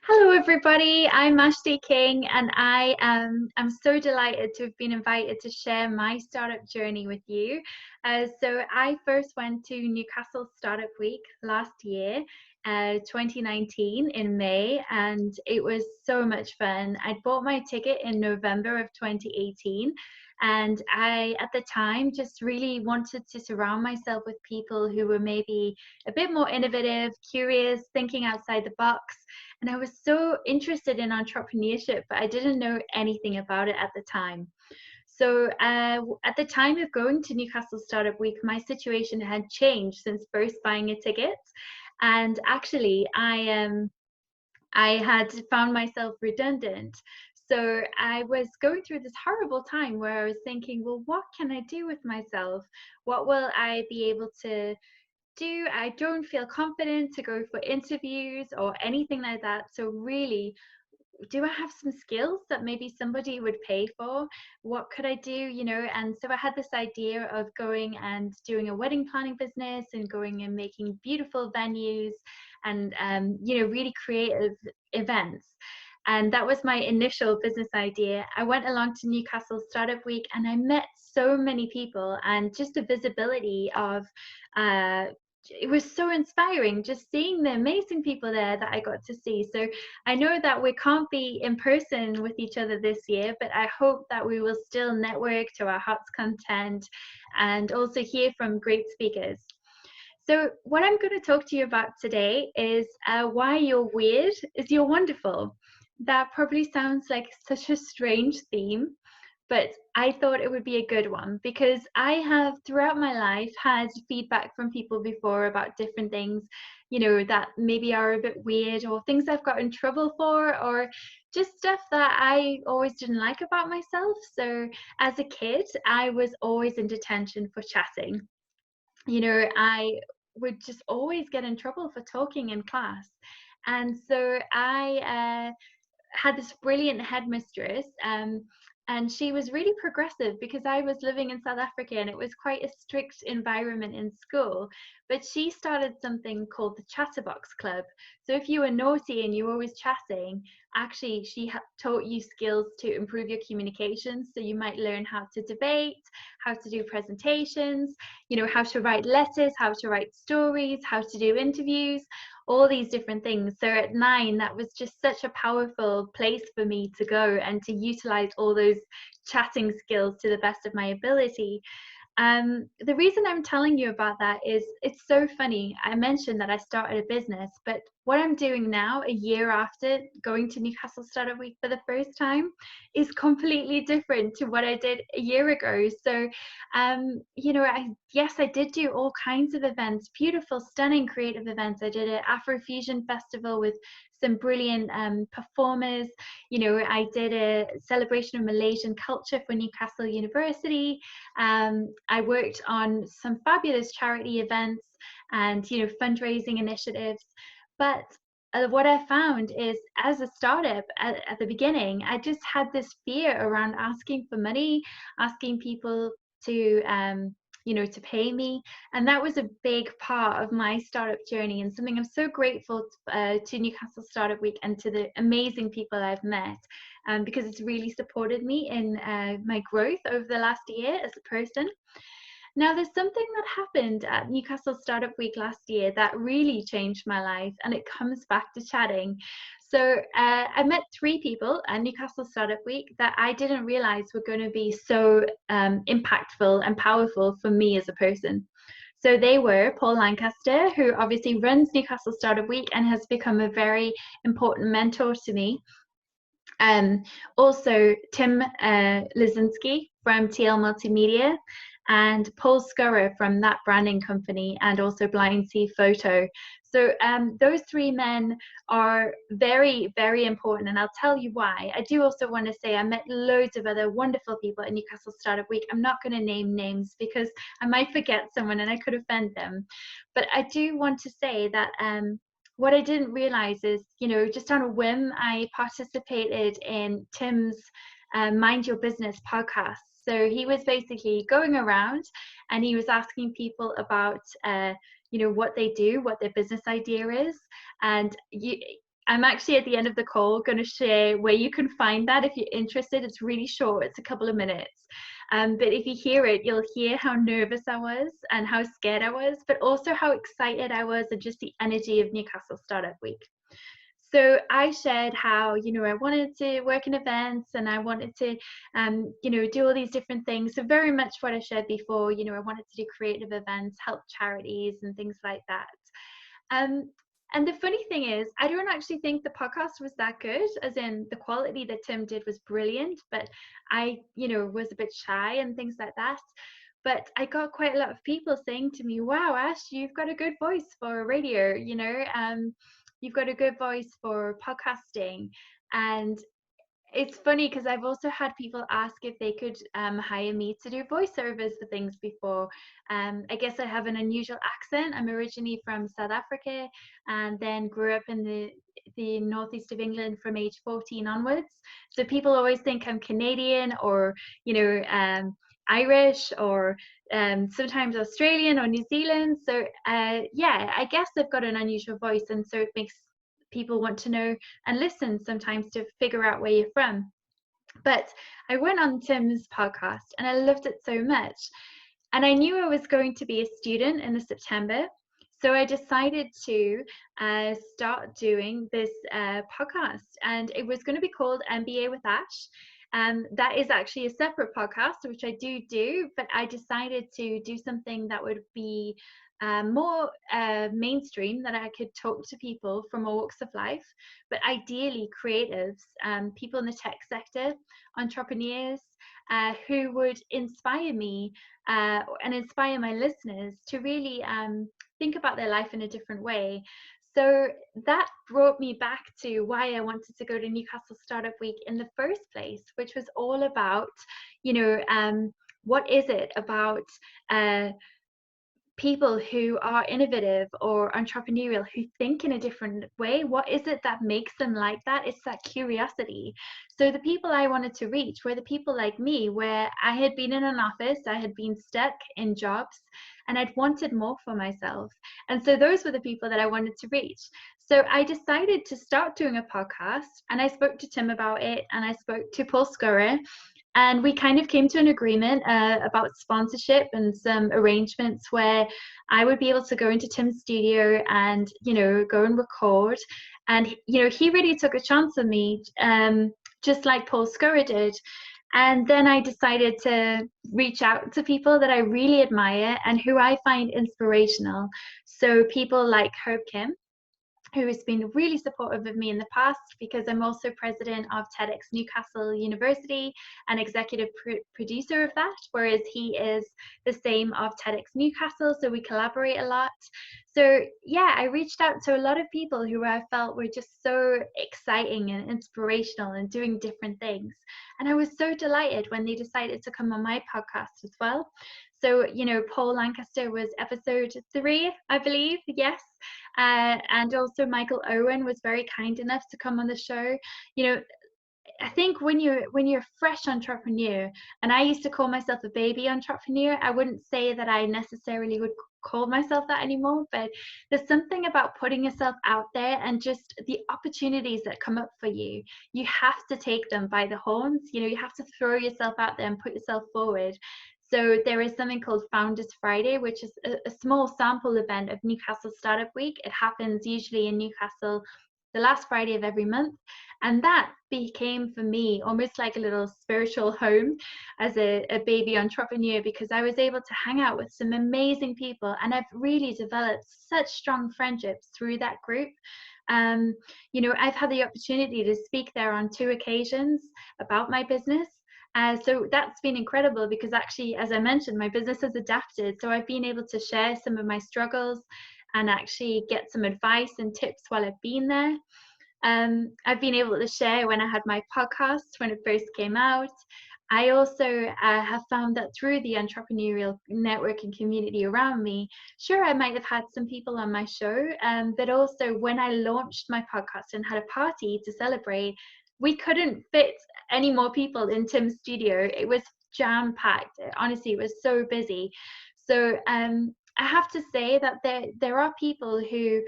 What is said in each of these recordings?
Hello, everybody. I'm Ashleigh King, and I'm so delighted to have been invited to share my startup journey with you. So I first went to Newcastle Startup Week last year, 2019 in May, and it was so much fun. I bought my ticket in November of 2018. And I, at the time, just really wanted to surround myself with people who were maybe a bit more innovative, curious, thinking outside the box. And I was so interested in entrepreneurship, but I didn't know anything about it at the time. So at the time of going to Newcastle Startup Week, my situation had changed since first buying a ticket. And actually, I had found myself redundant. So I was going through this horrible time where I was thinking, well, what can I do with myself? What will I be able to do? I don't feel confident to go for interviews or anything like that. So really, do I have some skills that maybe somebody would pay for? What could I do? And so I had this idea of going and doing a wedding planning business and going and making beautiful venues and, really creative events. And that was my initial business idea. I went along to Newcastle Startup Week and I met so many people, and just the visibility of uh, it was so inspiring just seeing the amazing people there that I got to see. So I know that we can't be in person with each other this year, but I hope that we will still network to our heart's content and also hear from great speakers. So what I'm going to talk to you about today is why you're weird is you're wonderful. That probably sounds like such a strange theme, but I thought it would be a good one because I have throughout my life had feedback from people before about different things, that maybe are a bit weird, or things I've got in trouble for, or just stuff that I always didn't like about myself. So as a kid, I was always in detention for chatting. I would just always get in trouble for talking in class. And so I had this brilliant headmistress, and she was really progressive because I was living in South Africa and it was quite a strict environment in school. But she started something called the Chatterbox Club. So if you were naughty and you were always chatting, actually she taught you skills to improve your communications. So you might learn how to debate, how to do presentations, how to write letters, how to write stories, how to do interviews, all these different things. So at 9, that was just such a powerful place for me to go and to utilize all those chatting skills to the best of my ability. The reason I'm telling you about that is it's so funny. I mentioned that I started a business, but what I'm doing now, a year after going to Newcastle Startup Week for the first time, is completely different to what I did a year ago. So, I did do all kinds of events, beautiful, stunning, creative events. I did an Afrofusion festival with some brilliant performers. I did a celebration of Malaysian culture for Newcastle University. I worked on some fabulous charity events and fundraising initiatives. But what I found is, as a startup at the beginning, I just had this fear around asking for money, asking people to to pay me. And that was a big part of my startup journey, and something I'm so grateful to Newcastle Startup Week and to the amazing people I've met, because it's really supported me in my growth over the last year as a person. Now, there's something that happened at Newcastle Startup Week last year that really changed my life, and it comes back to chatting. So I met 3 people at Newcastle Startup Week that I didn't realize were going to be so impactful and powerful for me as a person. So they were Paul Lancaster, who obviously runs Newcastle Startup Week and has become a very important mentor to me. Also Tim Lizinski from TL Multimedia, and Paul Scurrer from That Branding Company, and also Blind Sea Photo. So those 3 men are very, very important, and I'll tell you why. I do also want to say I met loads of other wonderful people at Newcastle Startup Week. I'm not going to name names because I might forget someone and I could offend them. But I do want to say that what I didn't realize is, just on a whim, I participated in Tim's Mind Your Business podcast. So he was basically going around and he was asking people about, what they do, what their business idea is. And I'm actually at the end of the call going to share where you can find that if you're interested. It's really short, it's a couple of minutes. But if you hear it, you'll hear how nervous I was and how scared I was, but also how excited I was and just the energy of Newcastle Startup Week. So I shared how, I wanted to work in events and I wanted to, do all these different things. So very much what I shared before, I wanted to do creative events, help charities and things like that. And the funny thing is, I don't actually think the podcast was that good, as in the quality that Tim did was brilliant, but I, was a bit shy and things like that. But I got quite a lot of people saying to me, wow, Ash, you've got a good voice for radio, you've got a good voice for podcasting. And it's funny because I've also had people ask if they could hire me to do voiceovers for things before. I guess I have an unusual accent. I'm originally from South Africa and then grew up in the northeast of England from age 14 onwards. So people always think I'm Canadian or, Irish or sometimes Australian or New Zealand. So yeah, I guess I've got an unusual voice, and so it makes people want to know and listen sometimes to figure out where you're from. But I went on Tim's podcast and I loved it so much. And I knew I was going to be a student in the September. So I decided to start doing this podcast, and it was going to be called MBA with Ash. That is actually a separate podcast, which I do, but I decided to do something that would be more mainstream, that I could talk to people from all walks of life, but ideally creatives, people in the tech sector, entrepreneurs, who would inspire me and inspire my listeners to really think about their life in a different way. So that brought me back to why I wanted to go to Newcastle Startup Week in the first place, which was all about, what is it about people who are innovative or entrepreneurial, who think in a different way? What is it that makes them like that? It's that curiosity. So the people I wanted to reach were the people like me, where I had been in an office, I had been stuck in jobs, and I'd wanted more for myself. And so those were the people that I wanted to reach. So I decided to start doing a podcast, and I spoke to Tim about it, and I spoke to Paul Scurry, and we kind of came to an agreement about sponsorship and some arrangements where I would be able to go into Tim's studio and, go and record. And, he really took a chance on me, just like Paul Scurry did. And then I decided to reach out to people that I really admire and who I find inspirational. So people like Herb Kim, who has been really supportive of me in the past, because I'm also president of TEDx Newcastle University and executive producer of that, whereas he is the same of TEDx Newcastle, so we collaborate a lot. So yeah, I reached out to a lot of people who I felt were just so exciting and inspirational and doing different things. And I was so delighted when they decided to come on my podcast as well. So, Paul Lancaster was episode 3, I believe, yes. And also Michael Owen was very kind enough to come on the show. I think when you're a fresh entrepreneur, and I used to call myself a baby entrepreneur, I wouldn't say that I necessarily would call myself that anymore, but there's something about putting yourself out there and just the opportunities that come up for you. You have to take them by the horns. You have to throw yourself out there and put yourself forward. So there is something called Founders Friday, which is a small sample event of Newcastle Startup Week. It happens usually in Newcastle the last Friday of every month. And that became for me almost like a little spiritual home as a baby entrepreneur, because I was able to hang out with some amazing people, and I've really developed such strong friendships through that group. I've had the opportunity to speak there on 2 occasions about my business. So that's been incredible, because actually, as I mentioned, my business has adapted. So I've been able to share some of my struggles and actually get some advice and tips while I've been there. I've been able to share when I had my podcast, when it first came out. I also have found that through the entrepreneurial networking community around me, sure, I might have had some people on my show, but also when I launched my podcast and had a party to celebrate, we couldn't fit any more people in Tim's studio. It was jam-packed. Honestly, it was so busy. So I have to say that there are people who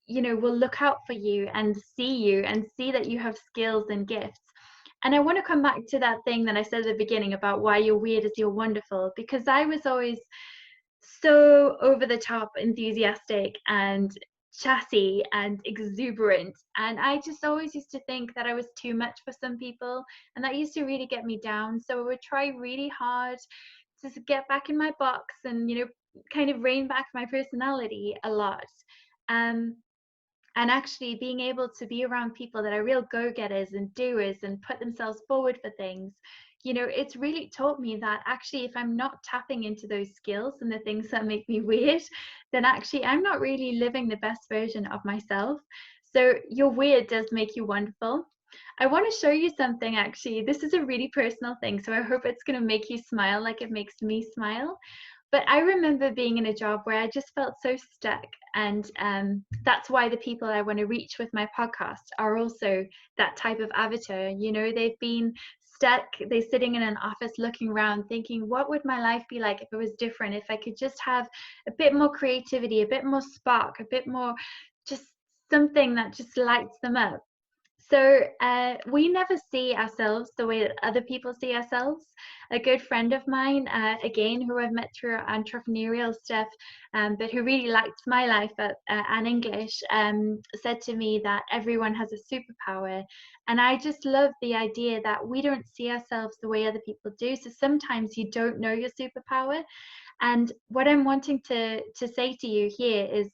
will look out for you and see that you have skills and gifts. And I want to come back to that thing that I said at the beginning about why you're weird is you're wonderful, because I was always so over the top enthusiastic and chatty and exuberant, and I just always used to think that I was too much for some people, and that used to really get me down. So I would try really hard to get back in my box and kind of rein back my personality a lot. um and actually being able to be around people that are real go-getters and doers and put themselves forward for things, it's really taught me that actually if I'm not tapping into those skills and the things that make me weird, then actually I'm not really living the best version of myself. So your weird does make you wonderful. I want to show you something. Actually, this is a really personal thing, so I hope it's going to make you smile like it makes me smile. But I remember being in a job where I just felt so stuck, and that's why the people I want to reach with my podcast are also that type of avatar. They've been stuck, they're sitting in an office looking around thinking, what would my life be like if it was different, if I could just have a bit more creativity, a bit more spark, a bit more just something that just lights them up. So we never see ourselves the way that other people see ourselves. A good friend of mine, again, who I've met through entrepreneurial stuff, but who really liked my life and English, said to me that everyone has a superpower. And I just love the idea that we don't see ourselves the way other people do. So sometimes you don't know your superpower. And what I'm wanting to say to you here is,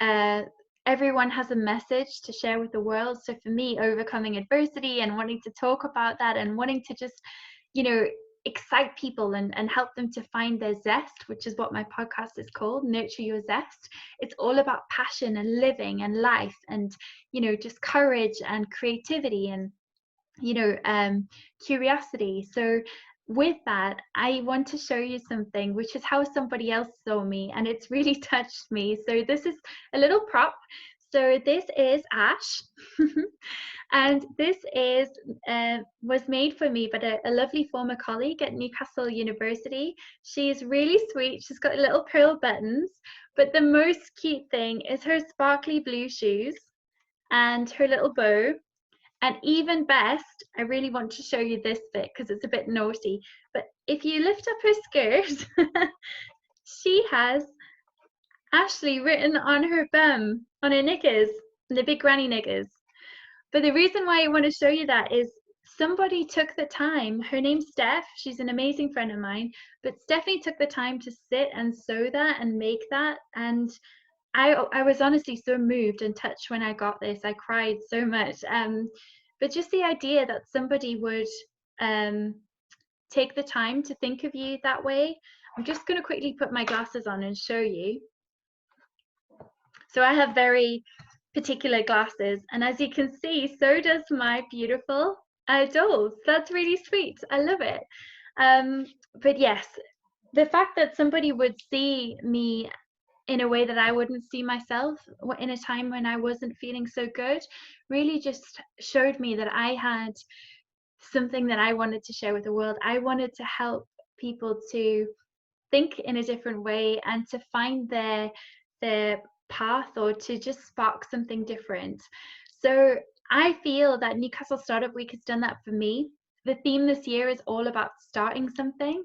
uh, everyone has a message to share with the world. So for me, overcoming adversity and wanting to talk about that and wanting to just, excite people and help them to find their zest, which is what my podcast is called, Nurture Your Zest. It's all about passion and living and life and, just courage and creativity and, curiosity. So with that, I want to show you something, which is how somebody else saw me, and it's really touched me. So this is a little prop. So this is Ash, and this is was made for me by a lovely former colleague at Newcastle University. She's really sweet. She's got little pearl buttons, but the most cute thing is her sparkly blue shoes and her little bow. And even best, I really want to show you this bit because it's a bit naughty. But if you lift up her skirt, she has Ashleigh written on her bum, on her knickers, the big granny knickers. But the reason why I want to show you that is somebody took the time. Her name's Steph. She's an amazing friend of mine. But Stephanie took the time to sit and sew that and make that. And I was honestly so moved and touched when I got this. I cried so much. But just the idea that somebody would take the time to think of you that way. I'm just going to quickly put my glasses on and show you. So I have very particular glasses, and as you can see, so does my beautiful dolls. That's really sweet. I love it. But yes, the fact that somebody would see me in a way that I wouldn't see myself in a time when I wasn't feeling so good really just showed me that I had something that I wanted to share with the world. I wanted to help people to think in a different way and to find their path, or to just spark something different. So I feel that Newcastle Startup Week has done that for me. The theme this year is all about starting something.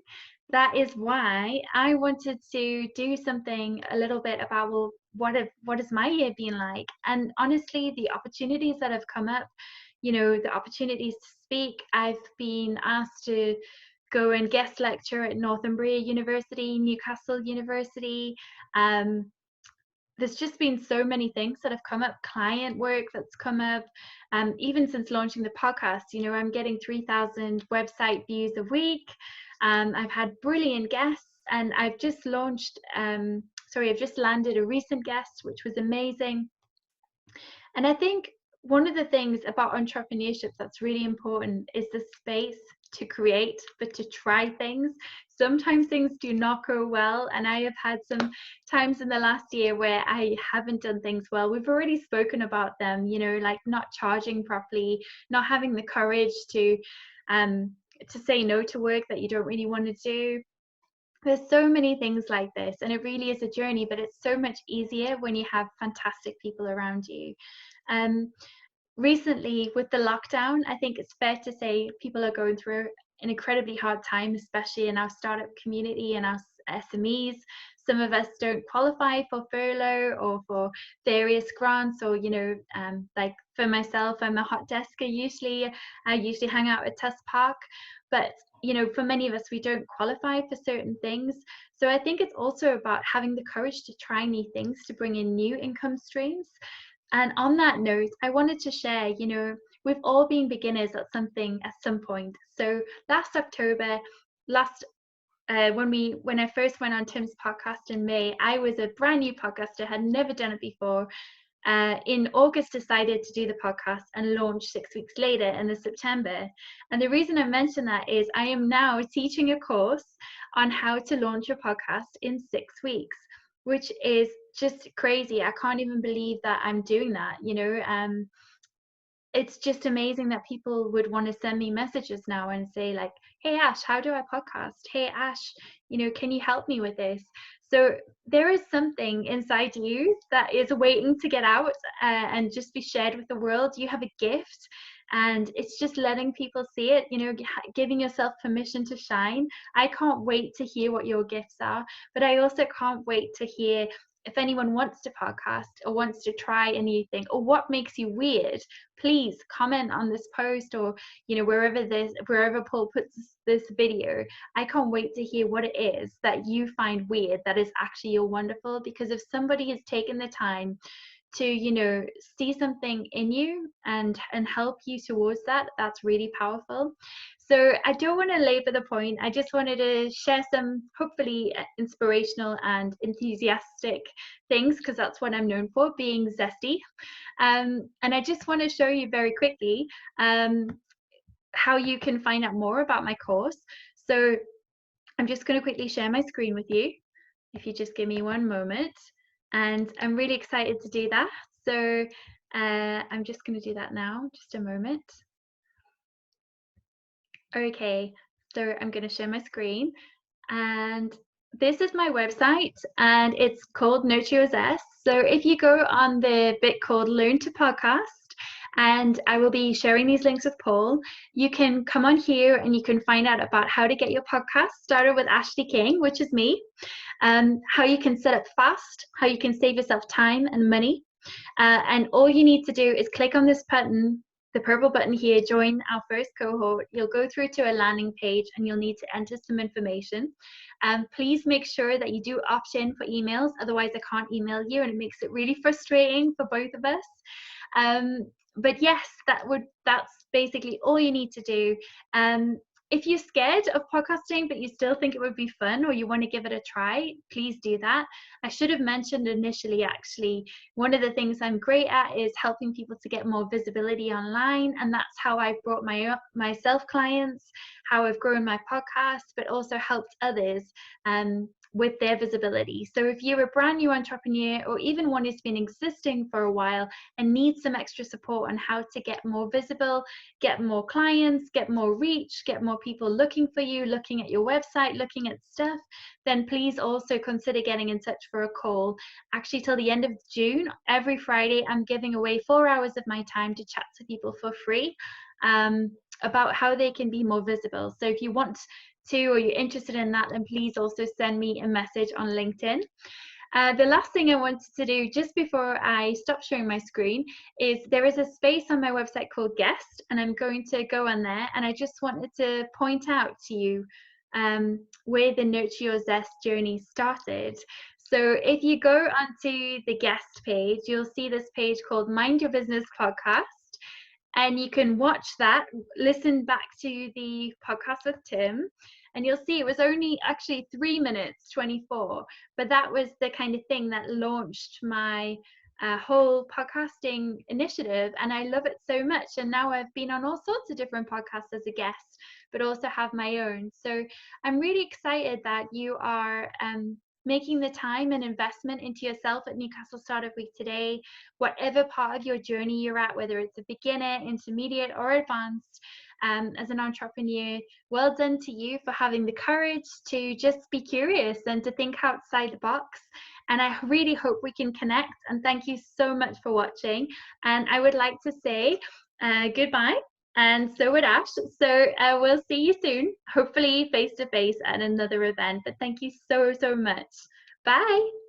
That is why I wanted to do something a little bit about, well, what has my year been like? And honestly, the opportunities that have come up, the opportunities to speak. I've been asked to go and guest lecture at Northumbria University, Newcastle University. There's just been so many things that have come up, client work that's come up. Even since launching the podcast, I'm getting 3,000 website views a week. I've had brilliant guests, and I've just landed a recent guest, which was amazing. And I think one of the things about entrepreneurship that's really important is the space to create, but to try things. Sometimes things do not go well, and I have had some times in the last year where I haven't done things well. We've already spoken about them, like not charging properly, not having the courage to say no to work that you don't really want to do. There's so many things like this, and it really is a journey, but it's so much easier when you have fantastic people around you. Um, Recently, with the lockdown, I think it's fair to say people are going through an incredibly hard time, especially in our startup community and our SMEs. Some of us don't qualify for furlough or for various grants, or like for myself, I'm a hot desker. I usually hang out at Tuss Park, but for many of us, we don't qualify for certain things. So I think it's also about having the courage to try new things to bring in new income streams. And on that note, I wanted to share, we've all been beginners at something at some point. So last October, last when I first went on Tim's podcast in May, I was a brand new podcaster, had never done it before. In August, decided to do the podcast and launch 6 weeks later in the September. And the reason I mention that is I am now teaching a course on how to launch a podcast in 6 weeks, which is just crazy. I can't even believe that I'm doing that. It's just amazing that people would want to send me messages now and say like, hey Ash, how do I podcast? Hey Ash, can you help me with this? So there is something inside you that is waiting to get out and just be shared with the world. You have a gift, and it's just letting people see it, giving yourself permission to shine. I can't wait to hear what your gifts are, but I also can't wait to hear if anyone wants to podcast or wants to try a new thing, or what makes you weird. Please comment on this post, or wherever Paul puts this video. I can't wait to hear what it is that you find weird that is actually wonderful, because if somebody has taken the time to see something in you and help you towards that, that's really powerful. So I don't want to labor the point. I just wanted to share some hopefully inspirational and enthusiastic things, because that's what I'm known for, being zesty. And I just want to show you very quickly how you can find out more about my course. So I'm just going to quickly share my screen with you, if you just give me one moment. And I'm really excited to do that. So I'm just going to do that now, just a moment. Okay, so I'm going to share my screen. And this is my website, and it's called Nurture Your Zest. So if you go on the bit called Learn to Podcast, and I will be sharing these links with Paul, you can come on here and you can find out about how to get your podcast started with Ashleigh King, which is me, how you can set up fast, how you can save yourself time and money. And all you need to do is click on this button, the purple button here, join our first cohort. You'll go through to a landing page and you'll need to enter some information. Please make sure that you do opt in for emails, otherwise I can't email you, and it makes it really frustrating for both of us. But yes, that's basically all you need to do. If you're scared of podcasting, but you still think it would be fun, or you want to give it a try, please do that. I should have mentioned initially, actually, one of the things I'm great at is helping people to get more visibility online. And that's how I've brought myself clients, how I've grown my podcast, but also helped others with their visibility. So if you're a brand new entrepreneur, or even one who's been existing for a while and needs some extra support on how to get more visible, get more clients, get more reach, get more people looking for you, looking at your website, looking at stuff, then please also consider getting in touch for a call. Actually, till the end of June, every Friday, I'm giving away 4 hours of my time to chat to people for free about how they can be more visible. So if you want to, or you're interested in that, then please also send me a message on LinkedIn. The last thing I wanted to do just before I stop sharing my screen is there is a space on my website called Guest, and I'm going to go on there, and I just wanted to point out to you where the Nurture Your Zest journey started. So if you go onto the guest page, you'll see this page called Mind Your Business Podcast. And you can watch that, listen back to the podcast with Tim, and you'll see it was only actually 3 minutes 24, but that was the kind of thing that launched my whole podcasting initiative, and I love it so much. And now I've been on all sorts of different podcasts as a guest, but also have my own. So I'm really excited that you are making the time and investment into yourself at Newcastle Startup Week today, whatever part of your journey you're at, whether it's a beginner, intermediate, or advanced. as an entrepreneur. Well done to you for having the courage to just be curious and to think outside the box. And I really hope we can connect. And thank you so much for watching. And I would like to say goodbye. And so would Ash. So we'll see you soon, hopefully face to face at another event. But thank you so, so much. Bye.